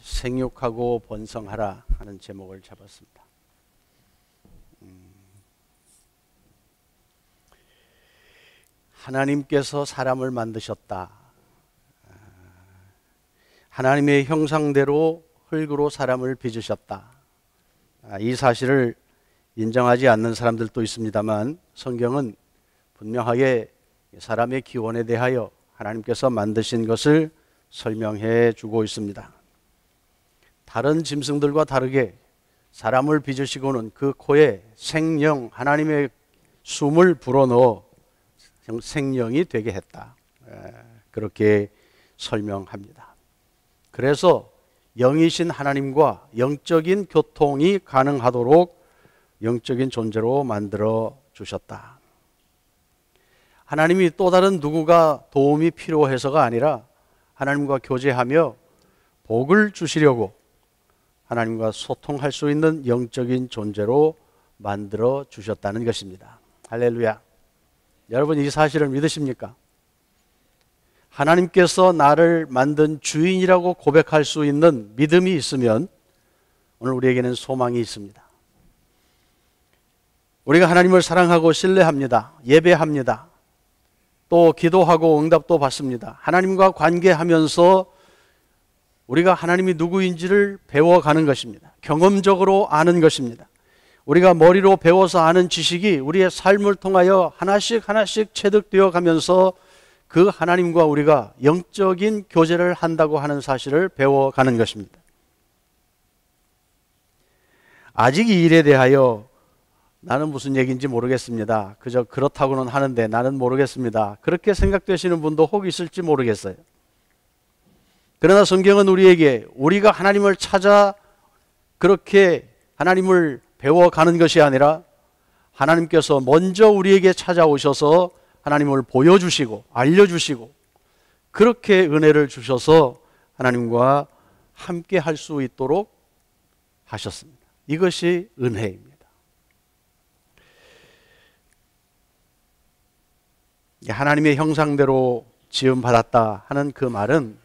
생육하고 번성하라 하는 제목을 잡았습니다. 하나님께서 사람을 만드셨다. 하나님의 형상대로 흙으로 사람을 빚으셨다. 이 사실을 인정하지 않는 사람들도 있습니다만 성경은 분명하게 사람의 기원에 대하여 하나님께서 만드신 것을 설명해 주고 있습니다. 다른 짐승들과 다르게 사람을 빚으시고는 그 코에 생령, 하나님의 숨을 불어넣어 생령이 되게 했다. 그렇게 설명합니다. 그래서 영이신 하나님과 영적인 교통이 가능하도록 영적인 존재로 만들어 주셨다. 하나님이 또 다른 누구가 도움이 필요해서가 아니라 하나님과 교제하며 복을 주시려고 하나님과 소통할 수 있는 영적인 존재로 만들어 주셨다는 것입니다. 할렐루야. 여러분, 이 사실을 믿으십니까? 하나님께서 나를 만든 주인이라고 고백할 수 있는 믿음이 있으면 오늘 우리에게는 소망이 있습니다. 우리가 하나님을 사랑하고 신뢰합니다. 예배합니다. 또 기도하고 응답도 받습니다. 하나님과 관계하면서 우리가 하나님이 누구인지를 배워가는 것입니다. 경험적으로 아는 것입니다. 우리가 머리로 배워서 아는 지식이 우리의 삶을 통하여 하나씩 하나씩 체득되어 가면서 그 하나님과 우리가 영적인 교제를 한다고 하는 사실을 배워가는 것입니다. 아직 이 일에 대하여 나는 무슨 얘기인지 모르겠습니다. 그저 그렇다고는 하는데 나는 모르겠습니다. 그렇게 생각되시는 분도 혹 있을지 모르겠어요. 그러나 성경은 우리에게 우리가 하나님을 찾아 그렇게 하나님을 배워가는 것이 아니라 하나님께서 먼저 우리에게 찾아오셔서 하나님을 보여주시고 알려주시고 그렇게 은혜를 주셔서 하나님과 함께 할 수 있도록 하셨습니다. 이것이 은혜입니다. 하나님의 형상대로 지음받았다 하는 그 말은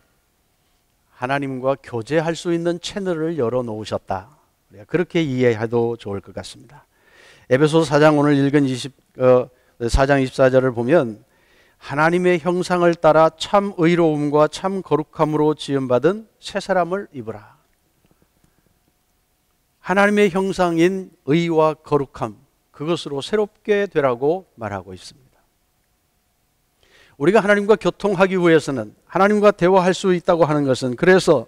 하나님과 교제할 수 있는 채널을 열어놓으셨다. 그렇게 이해해도 좋을 것 같습니다. 에베소서 4장 오늘 읽은 4장 24절을 보면 하나님의 형상을 따라 참 의로움과 참 거룩함으로 지음받은 새 사람을 입으라. 하나님의 형상인 의와 거룩함, 그것으로 새롭게 되라고 말하고 있습니다. 우리가 하나님과 교통하기 위해서는 하나님과 대화할 수 있다고 하는 것은 그래서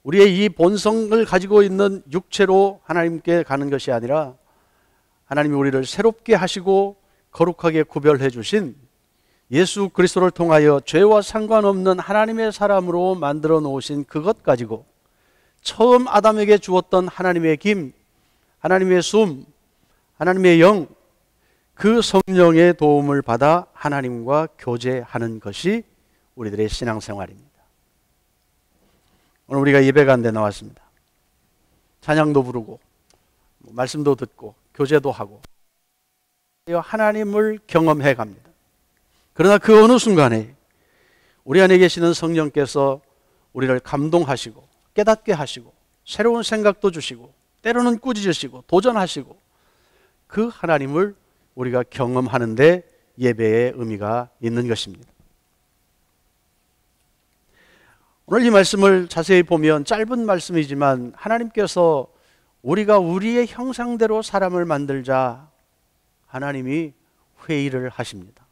우리의 이 본성을 가지고 있는 육체로 하나님께 가는 것이 아니라 하나님이 우리를 새롭게 하시고 거룩하게 구별해 주신 예수 그리스도를 통하여 죄와 상관없는 하나님의 사람으로 만들어 놓으신 그것 가지고 처음 아담에게 주었던 하나님의 김, 하나님의 숨, 하나님의 영, 그 성령의 도움을 받아 하나님과 교제하는 것이 우리들의 신앙생활입니다. 오늘 우리가 예배 가운데 나왔습니다. 찬양도 부르고 말씀도 듣고 교제도 하고 하나님을 경험해 갑니다. 그러나 그 어느 순간에 우리 안에 계시는 성령께서 우리를 감동하시고 깨닫게 하시고 새로운 생각도 주시고 때로는 꾸짖으시고 도전하시고 그 하나님을 우리가 경험하는데 예배의 의미가 있는 것입니다. 오늘 이 말씀을 자세히 보면 짧은 말씀이지만 하나님께서 우리가 우리의 형상대로 사람을 만들자 하나님이 회의를 하십니다.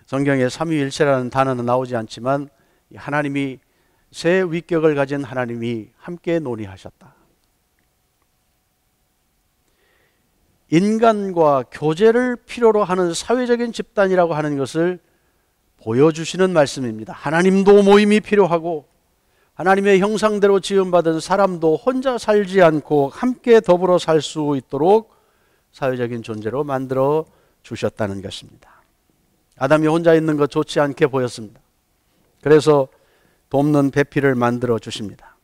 성경에 삼위일체라는 단어는 나오지 않지만 하나님이 새 위격을 가진 하나님이 함께 논의하셨다. 인간과 교제를 필요로 하는 사회적인 집단이라고 하는 것을 보여주시는 말씀입니다. 하나님도 모임이 필요하고 하나님의 형상대로 지음받은 사람도 혼자 살지 않고 함께 더불어 살 수 있도록 사회적인 존재로 만들어 주셨다는 것입니다. 아담이 혼자 있는 것 좋지 않게 보였습니다. 그래서 돕는 배필을 만들어 주십니다.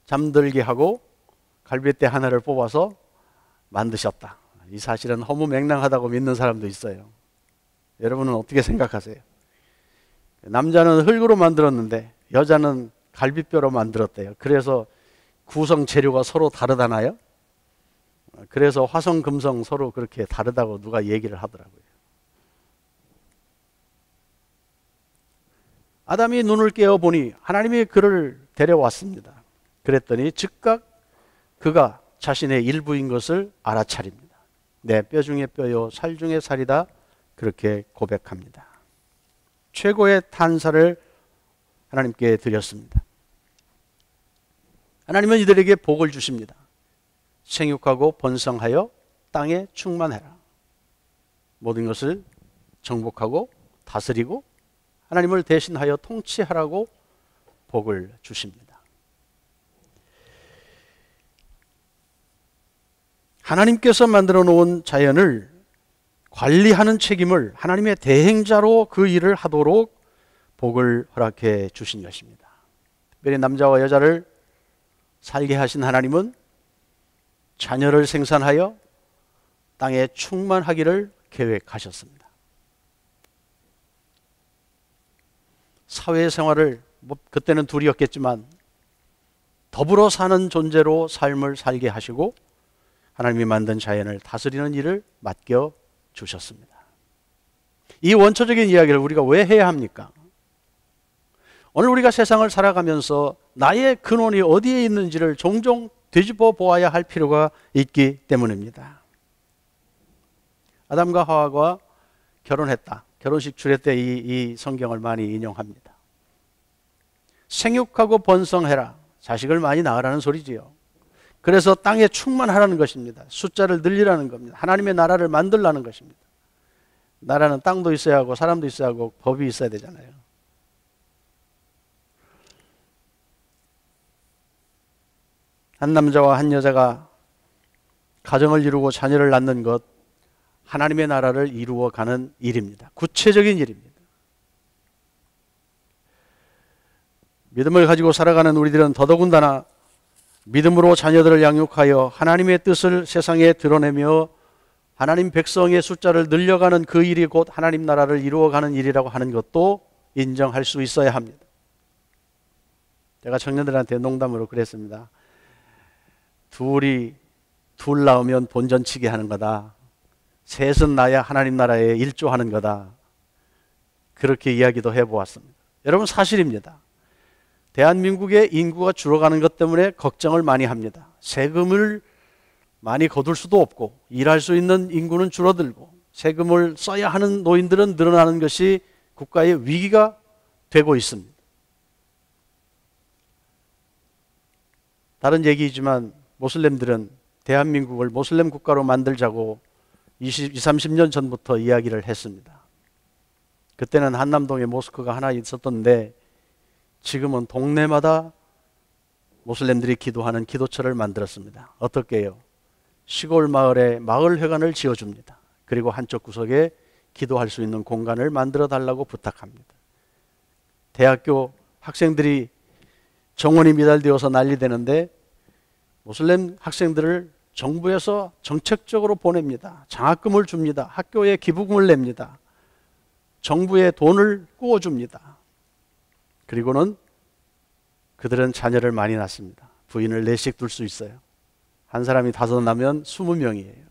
잠들게 하고 갈빗대 하나를 뽑아서 만드셨다. 이 사실은 허무맹랑하다고 믿는 사람도 있어요. 여러분은 어떻게 생각하세요? 남자는 흙으로 만들었는데 여자는 갈비뼈로 만들었대요. 그래서 구성 재료가 서로 다르다나요? 그래서 화성, 금성 서로 그렇게 다르다고 누가 얘기를 하더라고요. 아담이 눈을 깨어 보니 하나님이 그를 데려왔습니다. 그랬더니 즉각 그가 자신의 일부인 것을 알아차립니다. 내 뼈 중에 뼈요 살 중에 살이다, 그렇게 고백합니다. 최고의 탄사를 하나님께 드렸습니다. 하나님은 이들에게 복을 주십니다. 생육하고 번성하여 땅에 충만해라. 모든 것을 정복하고 다스리고 하나님을 대신하여 통치하라고 복을 주십니다. 하나님께서 만들어 놓은 자연을 관리하는 책임을 하나님의 대행자로 그 일을 하도록 복을 허락해 주신 것입니다. 특별히 남자와 여자를 살게 하신 하나님은 자녀를 생산하여 땅에 충만하기를 계획하셨습니다. 사회생활을 그때는 둘이었겠지만 더불어 사는 존재로 삶을 살게 하시고 하나님이 만든 자연을 다스리는 일을 맡겨 주셨습니다. 이 원초적인 이야기를 우리가 왜 해야 합니까? 오늘 우리가 세상을 살아가면서 나의 근원이 어디에 있는지를 종종 뒤집어 보아야 할 필요가 있기 때문입니다. 아담과 하와가 결혼했다. 결혼식 주례 때 이 성경을 많이 인용합니다. 생육하고 번성해라. 자식을 많이 낳으라는 소리지요. 그래서 땅에 충만하라는 것입니다. 숫자를 늘리라는 겁니다. 하나님의 나라를 만들라는 것입니다. 나라는 땅도 있어야 하고 사람도 있어야 하고 법이 있어야 되잖아요. 한 남자와 한 여자가 가정을 이루고 자녀를 낳는 것, 하나님의 나라를 이루어가는 일입니다. 구체적인 일입니다. 믿음을 가지고 살아가는 우리들은 더더군다나 믿음으로 자녀들을 양육하여 하나님의 뜻을 세상에 드러내며 하나님 백성의 숫자를 늘려가는 그 일이 곧 하나님 나라를 이루어가는 일이라고 하는 것도 인정할 수 있어야 합니다. 제가 청년들한테 농담으로 그랬습니다. 둘 낳으면 본전치기 하는 거다. 셋은 낳아야 하나님 나라에 일조하는 거다. 그렇게 이야기도 해보았습니다. 여러분, 사실입니다. 대한민국의 인구가 줄어가는 것 때문에 걱정을 많이 합니다. 세금을 많이 거둘 수도 없고 일할 수 있는 인구는 줄어들고 세금을 써야 하는 노인들은 늘어나는 것이 국가의 위기가 되고 있습니다. 다른 얘기이지만 모슬렘들은 대한민국을 모슬렘 국가로 만들자고 30년 전부터 이야기를 했습니다. 그때는 한남동에 모스크가 하나 있었던데 지금은 동네마다 모슬렘들이 기도하는 기도처를 만들었습니다. 어떻게 해요? 시골 마을에 마을회관을 지어줍니다. 그리고 한쪽 구석에 기도할 수 있는 공간을 만들어 달라고 부탁합니다. 대학교 학생들이 정원이 미달되어서 난리되는데 모슬렘 학생들을 정부에서 정책적으로 보냅니다. 장학금을 줍니다. 학교에 기부금을 냅니다. 정부에 돈을 꾸어줍니다. 그리고는 그들은 자녀를 많이 낳습니다. 부인을 4씩 둘 수 있어요. 한 사람이 5 나면 20명이에요.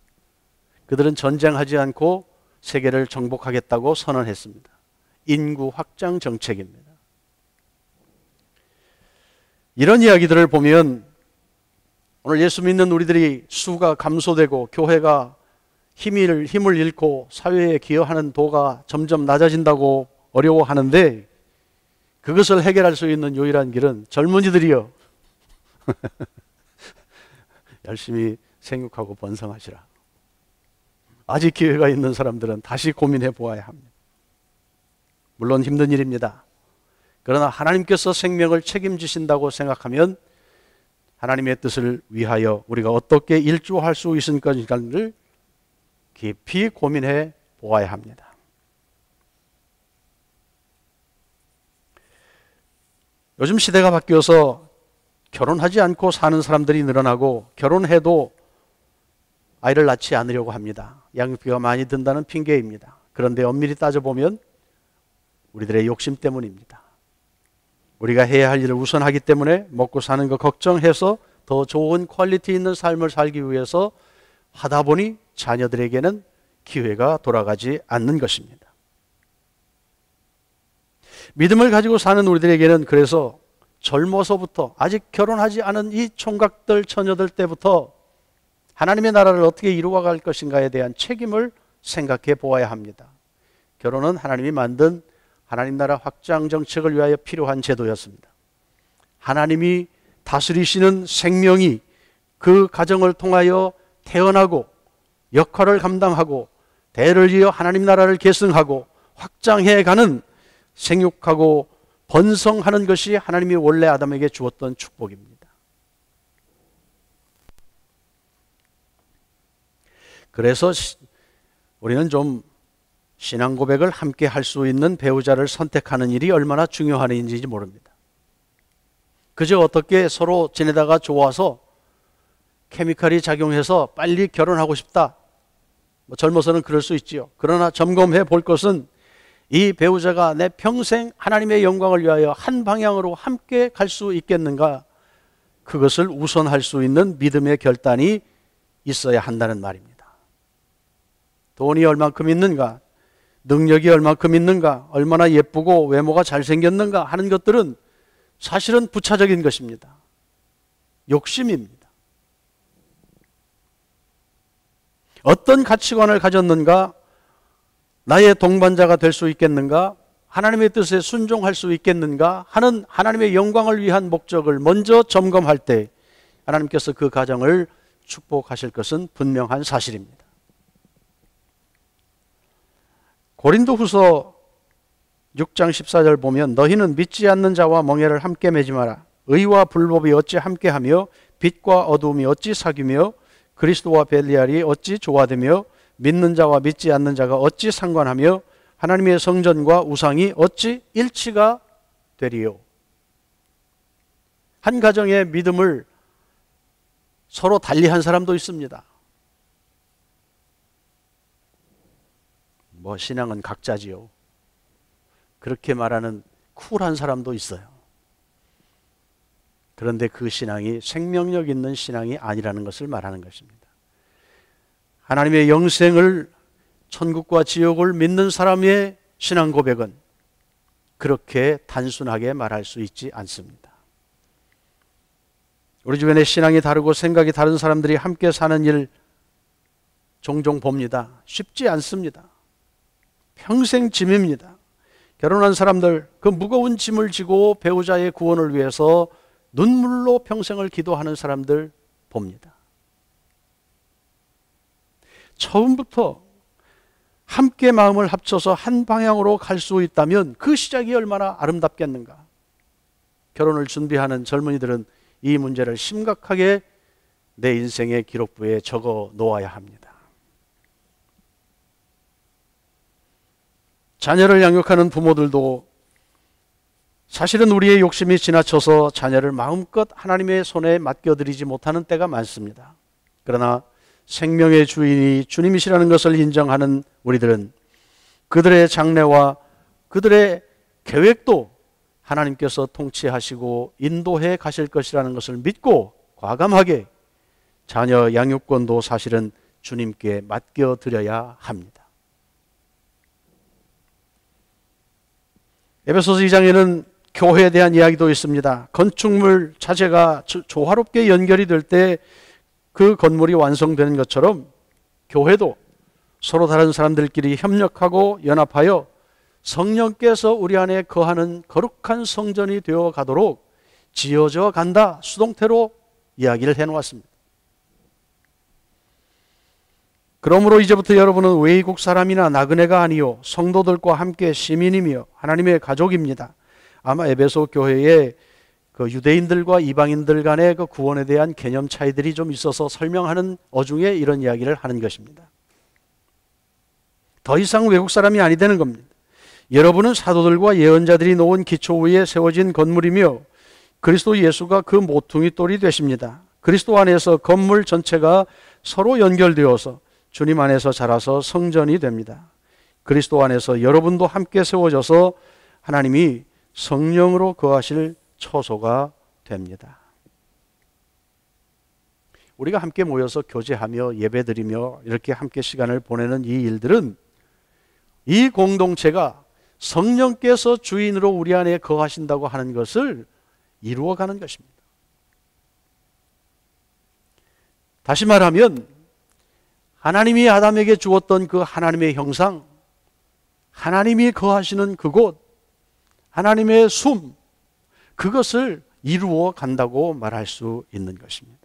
그들은 전쟁하지 않고 세계를 정복하겠다고 선언했습니다. 인구 확장 정책입니다. 이런 이야기들을 보면 오늘 예수 믿는 우리들이 수가 감소되고 교회가 힘을 잃고 사회에 기여하는 도가 점점 낮아진다고 어려워하는데 그것을 해결할 수 있는 유일한 길은 젊은이들이요. 열심히 생육하고 번성하시라. 아직 기회가 있는 사람들은 다시 고민해 보아야 합니다. 물론 힘든 일입니다. 그러나 하나님께서 생명을 책임지신다고 생각하면 하나님의 뜻을 위하여 우리가 어떻게 일조할 수 있을 것인가를 깊이 고민해 보아야 합니다. 요즘 시대가 바뀌어서 결혼하지 않고 사는 사람들이 늘어나고 결혼해도 아이를 낳지 않으려고 합니다. 양육비가 많이 든다는 핑계입니다. 그런데 엄밀히 따져보면 우리들의 욕심 때문입니다. 우리가 해야 할 일을 우선하기 때문에 먹고 사는 거 걱정해서 더 좋은 퀄리티 있는 삶을 살기 위해서 하다 보니 자녀들에게는 기회가 돌아가지 않는 것입니다. 믿음을 가지고 사는 우리들에게는 그래서 젊어서부터 아직 결혼하지 않은 이 총각들, 처녀들 때부터 하나님의 나라를 어떻게 이루어갈 것인가에 대한 책임을 생각해 보아야 합니다. 결혼은 하나님이 만든 하나님 나라 확장 정책을 위하여 필요한 제도였습니다. 하나님이 다스리시는 생명이 그 가정을 통하여 태어나고 역할을 감당하고 대를 이어 하나님 나라를 계승하고 확장해가는 생육하고 번성하는 것이 하나님이 원래 아담에게 주었던 축복입니다. 그래서 우리는 좀 신앙 고백을 함께 할 수 있는 배우자를 선택하는 일이 얼마나 중요한 일인지 모릅니다. 그저 어떻게 서로 지내다가 좋아서 케미칼이 작용해서 빨리 결혼하고 싶다. 젊어서는 그럴 수 있지요. 그러나 점검해 볼 것은 이 배우자가 내 평생 하나님의 영광을 위하여 한 방향으로 함께 갈 수 있겠는가? 그것을 우선할 수 있는 믿음의 결단이 있어야 한다는 말입니다. 돈이 얼만큼 있는가? 능력이 얼만큼 있는가? 얼마나 예쁘고 외모가 잘생겼는가? 하는 것들은 사실은 부차적인 것입니다. 욕심입니다. 어떤 가치관을 가졌는가? 나의 동반자가 될 수 있겠는가? 하나님의 뜻에 순종할 수 있겠는가? 하는 하나님의 영광을 위한 목적을 먼저 점검할 때 하나님께서 그 가정을 축복하실 것은 분명한 사실입니다. 고린도후서 6장 14절 보면 너희는 믿지 않는 자와 멍에를 함께 매지 마라. 의와 불법이 어찌 함께하며 빛과 어두움이 어찌 사귀며 그리스도와 벨리알이 어찌 조화되며 믿는 자와 믿지 않는 자가 어찌 상관하며 하나님의 성전과 우상이 어찌 일치가 되리요. 한 가정의 믿음을 서로 달리한 사람도 있습니다. 신앙은 각자지요. 그렇게 말하는 쿨한 사람도 있어요. 그런데 그 신앙이 생명력 있는 신앙이 아니라는 것을 말하는 것입니다. 하나님의 영생을, 천국과 지옥을 믿는 사람의 신앙 고백은 그렇게 단순하게 말할 수 있지 않습니다. 우리 주변에 신앙이 다르고 생각이 다른 사람들이 함께 사는 일 종종 봅니다. 쉽지 않습니다. 평생 짐입니다. 결혼한 사람들 그 무거운 짐을 지고 배우자의 구원을 위해서 눈물로 평생을 기도하는 사람들 봅니다. 처음부터 함께 마음을 합쳐서 한 방향으로 갈 수 있다면 그 시작이 얼마나 아름답겠는가. 결혼을 준비하는 젊은이들은 이 문제를 심각하게 내 인생의 기록부에 적어 놓아야 합니다. 자녀를 양육하는 부모들도 사실은 우리의 욕심이 지나쳐서 자녀를 마음껏 하나님의 손에 맡겨드리지 못하는 때가 많습니다. 그러나 생명의 주인이 주님이시라는 것을 인정하는 우리들은 그들의 장래와 그들의 계획도 하나님께서 통치하시고 인도해 가실 것이라는 것을 믿고 과감하게 자녀 양육권도 사실은 주님께 맡겨드려야 합니다. 에베소서 2장에는 교회에 대한 이야기도 있습니다. 건축물 자체가 조화롭게 연결이 될 때 그 건물이 완성되는 것처럼 교회도 서로 다른 사람들끼리 협력하고 연합하여 성령께서 우리 안에 거하는 거룩한 성전이 되어 가도록 지어져 간다. 수동태로 이야기를 해놓았습니다. 그러므로 이제부터 여러분은 외국 사람이나 나그네가 아니요 성도들과 함께 시민이며 하나님의 가족입니다. 아마 에베소 교회에 그 유대인들과 이방인들 간의 그 구원에 대한 개념 차이들이 좀 있어서 설명하는 어중에 이런 이야기를 하는 것입니다. 더 이상 외국 사람이 아니 되는 겁니다. 여러분은 사도들과 예언자들이 놓은 기초 위에 세워진 건물이며 그리스도 예수가 그 모퉁이 돌이 되십니다. 그리스도 안에서 건물 전체가 서로 연결되어서 주님 안에서 자라서 성전이 됩니다. 그리스도 안에서 여러분도 함께 세워져서 하나님이 성령으로 거하실 처소가 됩니다. 우리가 함께 모여서 교제하며 예배드리며 이렇게 함께 시간을 보내는 이 일들은 이 공동체가 성령께서 주인으로 우리 안에 거하신다고 하는 것을 이루어가는 것입니다. 다시 말하면 하나님이 아담에게 주었던 그 하나님의 형상, 하나님이 거하시는 그곳, 하나님의 숨, 그것을 이루어 간다고 말할 수 있는 것입니다.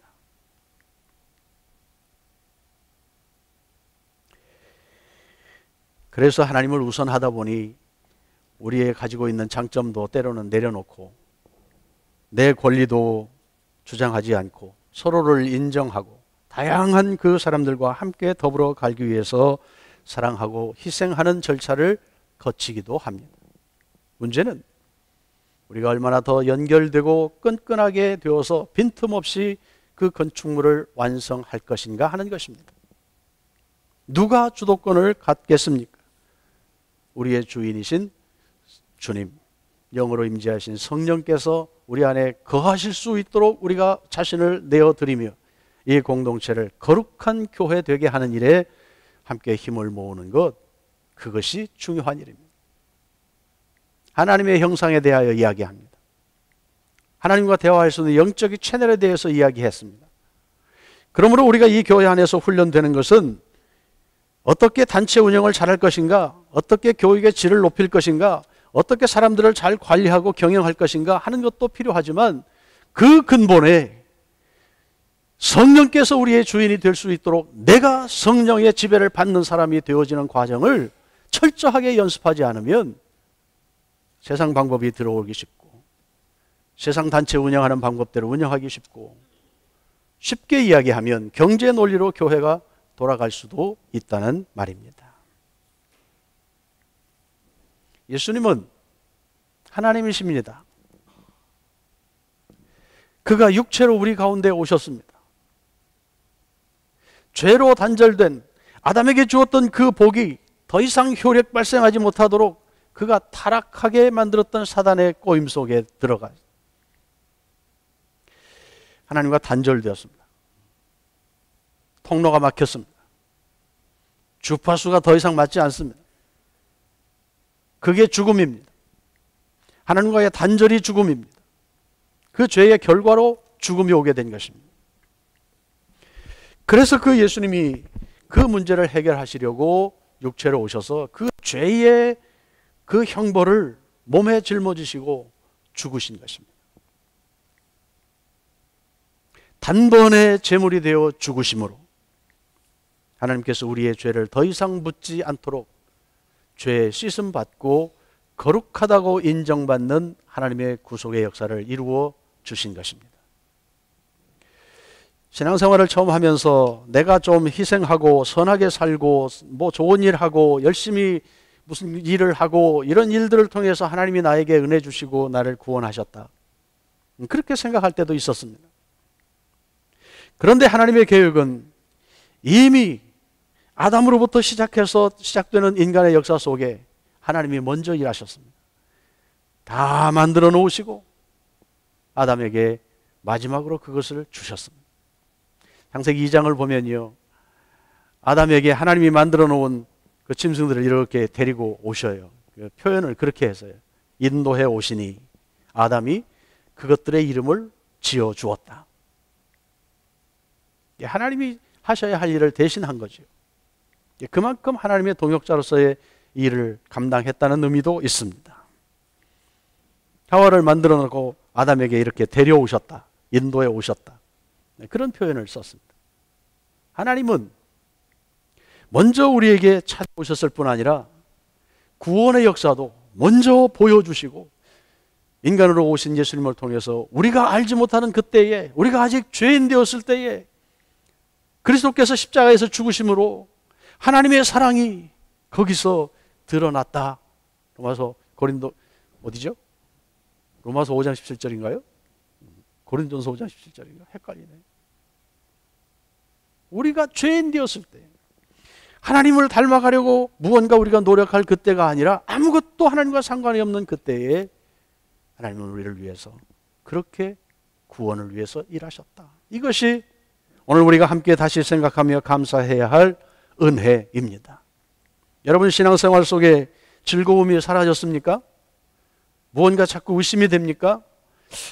그래서 하나님을 우선하다 보니 우리의 가지고 있는 장점도 때로는 내려놓고 내 권리도 주장하지 않고 서로를 인정하고 다양한 그 사람들과 함께 더불어 가기 위해서 사랑하고 희생하는 절차를 거치기도 합니다. 문제는 우리가 얼마나 더 연결되고 끈끈하게 되어서 빈틈없이 그 건축물을 완성할 것인가 하는 것입니다. 누가 주도권을 갖겠습니까? 우리의 주인이신 주님, 영으로 임재하신 성령께서 우리 안에 거하실 수 있도록 우리가 자신을 내어드리며 이 공동체를 거룩한 교회 되게 하는 일에 함께 힘을 모으는 것, 그것이 중요한 일입니다. 하나님의 형상에 대하여 이야기합니다. 하나님과 대화할 수 있는 영적인 채널에 대해서 이야기했습니다. 그러므로 우리가 이 교회 안에서 훈련되는 것은 어떻게 단체 운영을 잘할 것인가, 어떻게 교육의 질을 높일 것인가, 어떻게 사람들을 잘 관리하고 경영할 것인가 하는 것도 필요하지만 그 근본에 성령께서 우리의 주인이 될 수 있도록 내가 성령의 지배를 받는 사람이 되어지는 과정을 철저하게 연습하지 않으면 세상 방법이 들어오기 쉽고 세상 단체 운영하는 방법대로 운영하기 쉽고 쉽게 이야기하면 경제 논리로 교회가 돌아갈 수도 있다는 말입니다. 예수님은 하나님이십니다. 그가 육체로 우리 가운데 오셨습니다. 죄로 단절된 아담에게 주었던 그 복이 더 이상 효력 발생하지 못하도록 그가 타락하게 만들었던 사단의 꼬임 속에 들어가 하나님과 단절되었습니다. 통로가 막혔습니다. 주파수가 더 이상 맞지 않습니다. 그게 죽음입니다. 하나님과의 단절이 죽음입니다. 그 죄의 결과로 죽음이 오게 된 것입니다. 그래서 그 예수님이 그 문제를 해결하시려고 육체로 오셔서 그 죄의 그 형벌을 몸에 짊어지시고 죽으신 것입니다. 단번에 제물이 되어 죽으심으로 하나님께서 우리의 죄를 더 이상 묻지 않도록 죄 씻음 받고 거룩하다고 인정받는 하나님의 구속의 역사를 이루어 주신 것입니다. 신앙생활을 처음 하면서 내가 좀 희생하고 선하게 살고 뭐 좋은 일 하고 열심히 무슨 일을 하고 이런 일들을 통해서 하나님이 나에게 은혜 주시고 나를 구원하셨다, 그렇게 생각할 때도 있었습니다. 그런데 하나님의 계획은 이미 아담으로부터 시작해서 시작되는 인간의 역사 속에 하나님이 먼저 일하셨습니다. 다 만들어 놓으시고 아담에게 마지막으로 그것을 주셨습니다. 창세기 2장을 보면요, 아담에게 하나님이 만들어 놓은 그 짐승들을 이렇게 데리고 오셔요. 그 표현을 그렇게 해서요, 인도해 오시니 아담이 그것들의 이름을 지어 주었다. 하나님이 하셔야 할 일을 대신한 거죠. 그만큼 하나님의 동역자로서의 일을 감당했다는 의미도 있습니다. 하와를 만들어 놓고 아담에게 이렇게 데려오셨다, 인도해 오셨다, 그런 표현을 썼습니다. 하나님은 먼저 우리에게 찾아오셨을 뿐 아니라 구원의 역사도 먼저 보여주시고 인간으로 오신 예수님을 통해서 우리가 알지 못하는 그때에, 우리가 아직 죄인 되었을 때에 그리스도께서 십자가에서 죽으심으로 하나님의 사랑이 거기서 드러났다. 로마서 고린도 어디죠? 로마서 5장 17절인가요? 고린도전서 5장 17절인가? 헷갈리네. 우리가 죄인 되었을 때 하나님을 닮아가려고 무언가 우리가 노력할 그때가 아니라 아무것도 하나님과 상관이 없는 그때에 하나님은 우리를 위해서 그렇게 구원을 위해서 일하셨다. 이것이 오늘 우리가 함께 다시 생각하며 감사해야 할 은혜입니다. 여러분 신앙생활 속에 즐거움이 사라졌습니까? 무언가 자꾸 의심이 됩니까?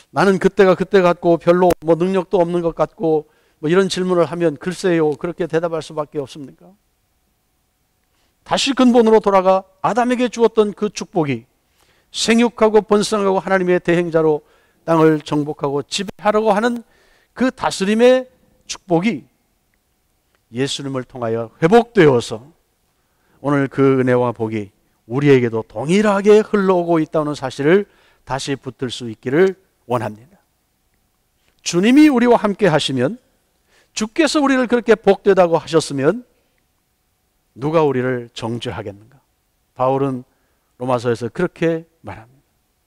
나는 그때가 그때 같고 별로 능력도 없는 것 같고 이런 질문을 하면 글쎄요 그렇게 대답할 수밖에 없습니까? 다시 근본으로 돌아가 아담에게 주었던 그 축복이 생육하고 번성하고 하나님의 대행자로 땅을 정복하고 지배하려고 하는 그 다스림의 축복이 예수님을 통하여 회복되어서 오늘 그 은혜와 복이 우리에게도 동일하게 흘러오고 있다는 사실을 다시 붙들 수 있기를 원합니다. 주님이 우리와 함께 하시면, 주께서 우리를 그렇게 복되다고 하셨으면 누가 우리를 정죄하겠는가? 바울은 로마서에서 그렇게 말합니다.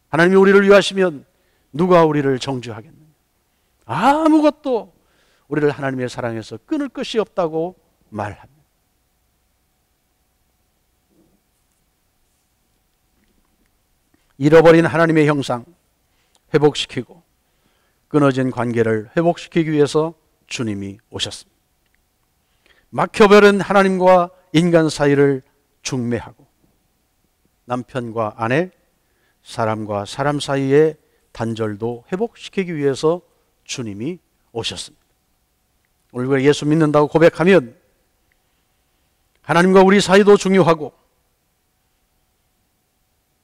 하나님이 우리를 위하시면 누가 우리를 정죄하겠는가? 아무것도 우리를 하나님의 사랑에서 끊을 것이 없다고 말합니다. 잃어버린 하나님의 형상 회복시키고 끊어진 관계를 회복시키기 위해서 주님이 오셨습니다. 막혀버린 하나님과 인간 사이를 중매하고 남편과 아내, 사람과 사람 사이의 단절도 회복시키기 위해서 주님이 오셨습니다. 우리가 예수 믿는다고 고백하면 하나님과 우리 사이도 중요하고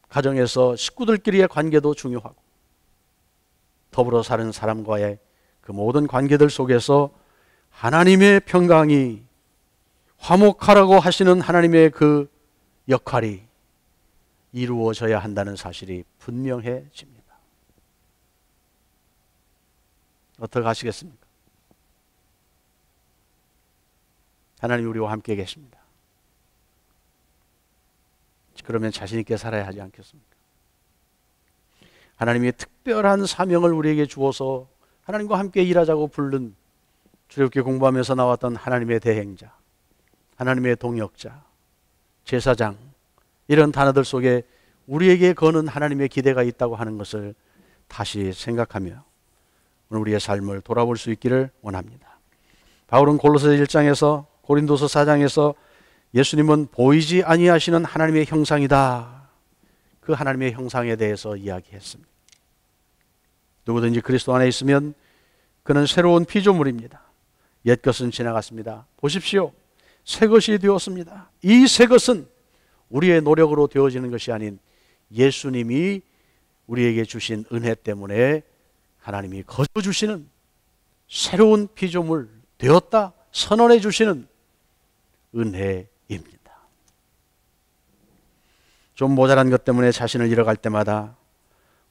가정에서 식구들끼리의 관계도 중요하고 더불어 사는 사람과의 그 모든 관계들 속에서 하나님의 평강이 화목하라고 하시는 하나님의 그 역할이 이루어져야 한다는 사실이 분명해집니다. 어떻게 하시겠습니까? 하나님이 우리와 함께 계십니다. 그러면 자신 있게 살아야 하지 않겠습니까? 하나님이 특별한 사명을 우리에게 주어서 하나님과 함께 일하자고 부른 출애굽기 공부하면서 나왔던 하나님의 대행자, 하나님의 동역자, 제사장 이런 단어들 속에 우리에게 거는 하나님의 기대가 있다고 하는 것을 다시 생각하며 오늘 우리의 삶을 돌아볼 수 있기를 원합니다. 바울은 골로새 1장에서 고린도서 4장에서 예수님은 보이지 아니하시는 하나님의 형상이다. 그 하나님의 형상에 대해서 이야기했습니다. 누구든지 그리스도 안에 있으면 그는 새로운 피조물입니다. 옛것은 지나갔습니다. 보십시오. 새 것이 되었습니다. 이 새 것은 우리의 노력으로 되어지는 것이 아닌 예수님이 우리에게 주신 은혜 때문에 하나님이 거저 주시는 새로운 피조물 되었다 선언해 주시는 은혜입니다. 좀 모자란 것 때문에 자신을 잃어갈 때마다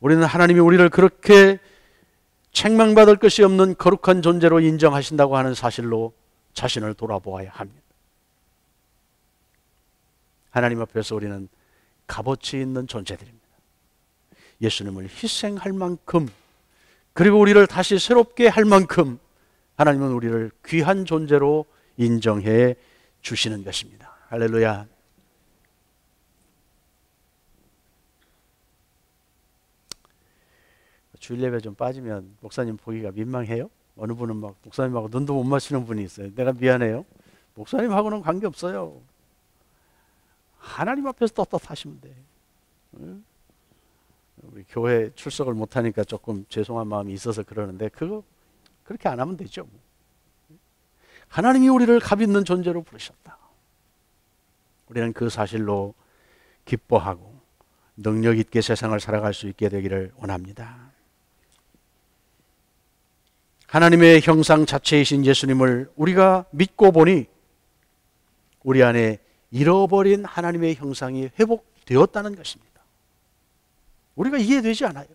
우리는 하나님이 우리를 그렇게 책망받을 것이 없는 거룩한 존재로 인정하신다고 하는 사실로 자신을 돌아보아야 합니다. 하나님 앞에서 우리는 값어치 있는 존재들입니다. 예수님을 희생할 만큼 그리고 우리를 다시 새롭게 할 만큼 하나님은 우리를 귀한 존재로 인정해 주시는 것입니다. 할렐루야. 주일 예배 좀 빠지면 목사님 보기가 민망해요? 어느 분은 막 목사님하고 눈도 못 맞추는 분이 있어요. 내가 미안해요. 목사님하고는 관계없어요. 하나님 앞에서 떳떳하시면 돼. 우리 교회 출석을 못하니까 조금 죄송한 마음이 있어서 그러는데 그거 그렇게 안 하면 되죠. 하나님이 우리를 값 있는 존재로 부르셨다. 우리는 그 사실로 기뻐하고 능력 있게 세상을 살아갈 수 있게 되기를 원합니다. 하나님의 형상 자체이신 예수님을 우리가 믿고 보니 우리 안에 잃어버린 하나님의 형상이 회복되었다는 것입니다. 우리가 이해되지 않아요.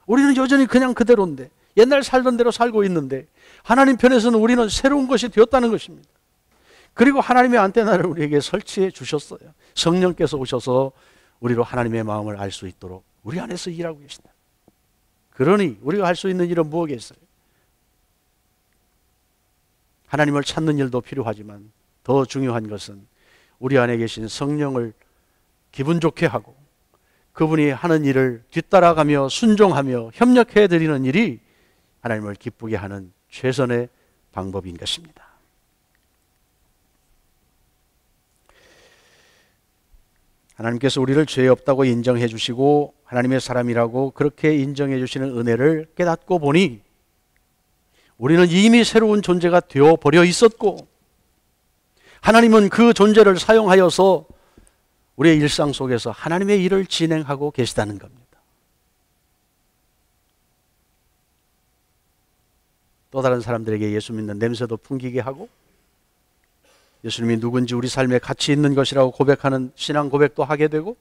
우리는 여전히 그냥 그대로인데 옛날 살던 대로 살고 있는데 하나님 편에서는 우리는 새로운 것이 되었다는 것입니다. 그리고 하나님의 안테나를 우리에게 설치해 주셨어요. 성령께서 오셔서 우리로 하나님의 마음을 알 수 있도록 우리 안에서 일하고 계신다. 그러니 우리가 할 수 있는 일은 무엇이겠어요? 하나님을 찾는 일도 필요하지만 더 중요한 것은 우리 안에 계신 성령을 기분 좋게 하고 그분이 하는 일을 뒤따라가며 순종하며 협력해 드리는 일이 하나님을 기쁘게 하는 최선의 방법인 것입니다. 하나님께서 우리를 죄 없다고 인정해 주시고 하나님의 사람이라고 그렇게 인정해 주시는 은혜를 깨닫고 보니 우리는 이미 새로운 존재가 되어버려 있었고 하나님은 그 존재를 사용하여서 우리의 일상 속에서 하나님의 일을 진행하고 계시다는 겁니다. 또 다른 사람들에게 예수 믿는 냄새도 풍기게 하고 예수님이 누군지 우리 삶에 가치 있는 것이라고 고백하는 신앙 고백도 하게 되고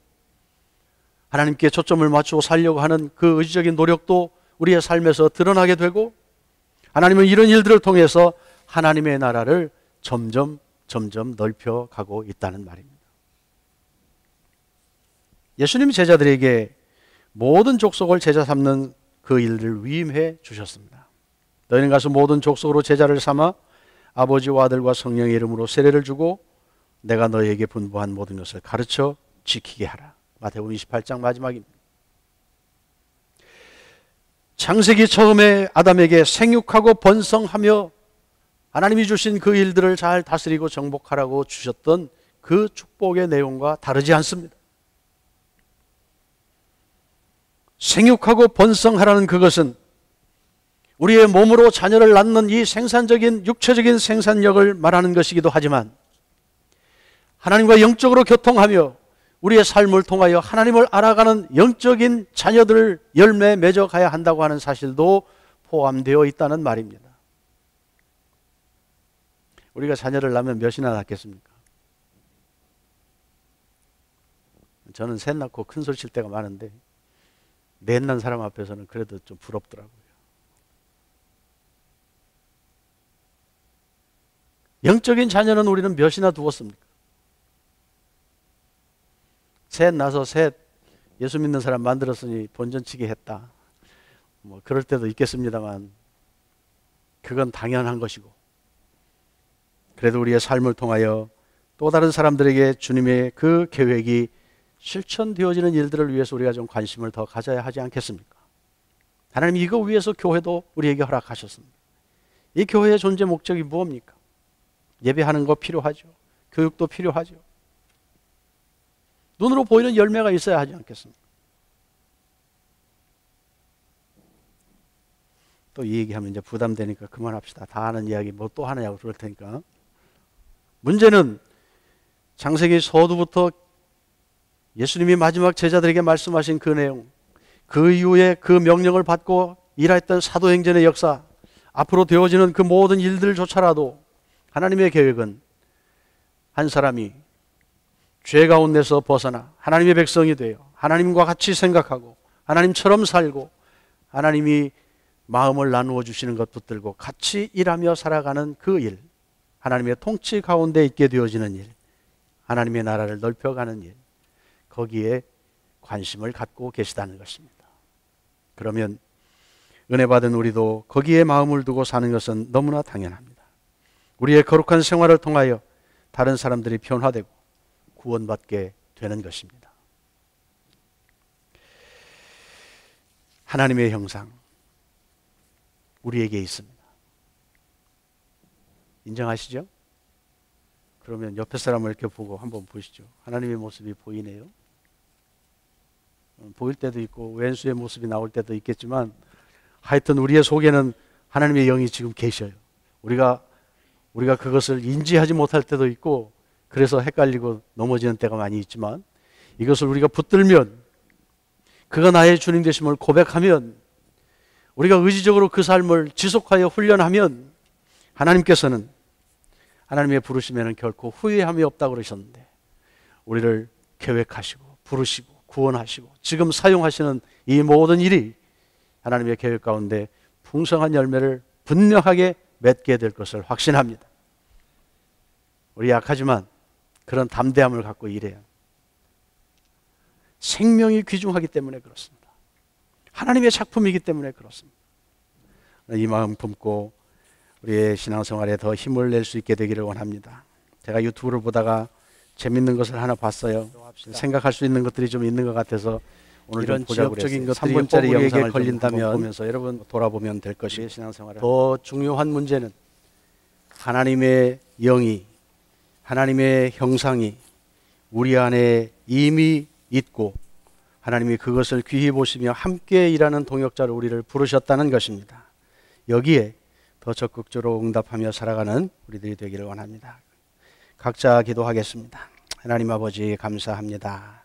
하나님께 초점을 맞추고 살려고 하는 그 의지적인 노력도 우리의 삶에서 드러나게 되고 하나님은 이런 일들을 통해서 하나님의 나라를 점점 넓혀가고 있다는 말입니다. 예수님이 제자들에게 모든 족속을 제자 삼는 그 일을 위임해 주셨습니다. 너희는 가서 모든 족속으로 제자를 삼아 아버지와 아들과 성령의 이름으로 세례를 주고 내가 너희에게 분부한 모든 것을 가르쳐 지키게 하라. 마태복음 28장 마지막입니다. 창세기 처음에 아담에게 생육하고 번성하며 하나님이 주신 그 일들을 잘 다스리고 정복하라고 주셨던 그 축복의 내용과 다르지 않습니다. 생육하고 번성하라는 그것은 우리의 몸으로 자녀를 낳는 이 생산적인 육체적인 생산력을 말하는 것이기도 하지만 하나님과 영적으로 교통하며 우리의 삶을 통하여 하나님을 알아가는 영적인 자녀들을 열매 맺어가야 한다고 하는 사실도 포함되어 있다는 말입니다. 우리가 자녀를 낳으면 몇이나 낳겠습니까? 저는 셋 낳고 큰 소리 칠 때가 많은데 넷 낳은 사람 앞에서는 그래도 좀 부럽더라고요. 영적인 자녀는 우리는 몇이나 두었습니까? 셋 낳아서 셋 예수 믿는 사람 만들었으니 본전치기 했다. 뭐 그럴 때도 있겠습니다만 그건 당연한 것이고 그래도 우리의 삶을 통하여 또 다른 사람들에게 주님의 그 계획이 실천되어지는 일들을 위해서 우리가 좀 관심을 더 가져야 하지 않겠습니까? 하나님 이거 위해서 교회도 우리에게 허락하셨습니다. 이 교회의 존재 목적이 무엇입니까? 예배하는 거 필요하죠. 교육도 필요하죠. 눈으로 보이는 열매가 있어야 하지 않겠습니까? 또 이 얘기하면 이제 부담되니까 그만합시다. 다 아는 이야기 뭐 또 하느냐고 그럴 테니까. 문제는 창세기 서두부터 예수님이 마지막 제자들에게 말씀하신 그 내용, 그 이후에 그 명령을 받고 일했던 사도행전의 역사, 앞으로 되어지는 그 모든 일들조차라도 하나님의 계획은 한 사람이 죄 가운데서 벗어나 하나님의 백성이 되어 하나님과 같이 생각하고 하나님처럼 살고 하나님이 마음을 나누어 주시는 것 붙들고 같이 일하며 살아가는 그 일, 하나님의 통치 가운데 있게 되어지는 일, 하나님의 나라를 넓혀가는 일, 거기에 관심을 갖고 계시다는 것입니다. 그러면 은혜 받은 우리도 거기에 마음을 두고 사는 것은 너무나 당연합니다. 우리의 거룩한 생활을 통하여 다른 사람들이 변화되고 구원받게 되는 것입니다. 하나님의 형상 우리에게 있습니다. 인정하시죠? 그러면 옆에 사람을 이렇게 보고 한번 보시죠. 하나님의 모습이 보이네요. 보일 때도 있고 왼수의 모습이 나올 때도 있겠지만 하여튼 우리의 속에는 하나님의 영이 지금 계셔요. 우리가 그것을 인지하지 못할 때도 있고 그래서 헷갈리고 넘어지는 때가 많이 있지만 이것을 우리가 붙들면 그가 나의 주님 되심을 고백하면 우리가 의지적으로 그 삶을 지속하여 훈련하면 하나님께서는 하나님의 부르심에는 결코 후회함이 없다고 그러셨는데 우리를 계획하시고 부르시고 구원하시고 지금 사용하시는 이 모든 일이 하나님의 계획 가운데 풍성한 열매를 분명하게 맺게 될 것을 확신합니다. 우리 약하지만 그런 담대함을 갖고 일해요. 생명이 귀중하기 때문에 그렇습니다. 하나님의 작품이기 때문에 그렇습니다. 이 마음 품고 우리의 신앙생활에 더 힘을 낼 수 있게 되기를 원합니다. 제가 유튜브를 보다가 재밌는 것을 하나 봤어요. 생각할 수 있는 것들이 좀 있는 것 같아서 오늘 이런 좀 보자고 지역적인 그랬어요. 것들이 3분짜리 우리에게 영상을 걸린다면 보면서 여러분 돌아보면 될 것이 신앙생활을 더 중요한 문제는 하나님의 영이, 하나님의 형상이 우리 안에 이미 있고 하나님이 그것을 귀히 보시며 함께 일하는 동역자로 우리를 부르셨다는 것입니다. 여기에 더 적극적으로 응답하며 살아가는 우리들이 되기를 원합니다. 각자 기도하겠습니다. 하나님 아버지 감사합니다.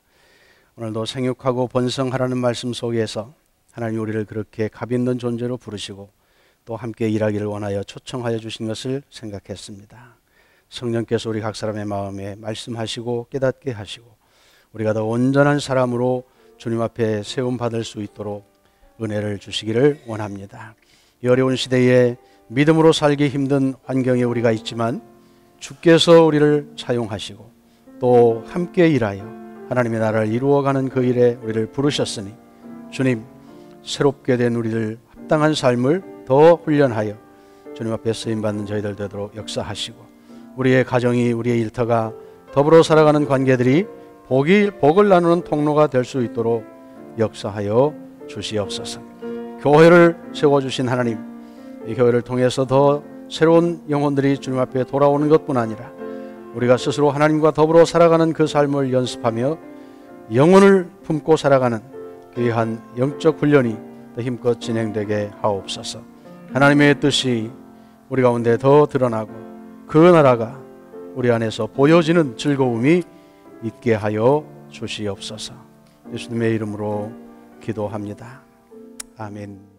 오늘도 생육하고 번성하라는 말씀 속에서 하나님 우리를 그렇게 값 있는 존재로 부르시고 또 함께 일하기를 원하여 초청하여 주신 것을 생각했습니다. 성령께서 우리 각 사람의 마음에 말씀하시고 깨닫게 하시고 우리가 더 온전한 사람으로 주님 앞에 세움받을 수 있도록 은혜를 주시기를 원합니다. 이 어려운 시대에 믿음으로 살기 힘든 환경에 우리가 있지만 주께서 우리를 사용하시고 또 함께 일하여 하나님의 나라를 이루어가는 그 일에 우리를 부르셨으니 주님 새롭게 된 우리를 합당한 삶을 더 훈련하여 주님 앞에 쓰임받는 저희들 되도록 역사하시고 우리의 가정이 우리의 일터가 더불어 살아가는 관계들이 복을 나누는 통로가 될 수 있도록 역사하여 주시옵소서. 교회를 세워주신 하나님, 이 교회를 통해서 더 새로운 영혼들이 주님 앞에 돌아오는 것뿐 아니라 우리가 스스로 하나님과 더불어 살아가는 그 삶을 연습하며 영혼을 품고 살아가는 귀한 영적 훈련이 더 힘껏 진행되게 하옵소서. 하나님의 뜻이 우리 가운데 더 드러나고 그 나라가 우리 안에서 보여지는 즐거움이 있게 하여 주시옵소서. 예수님의 이름으로 기도합니다. 아멘.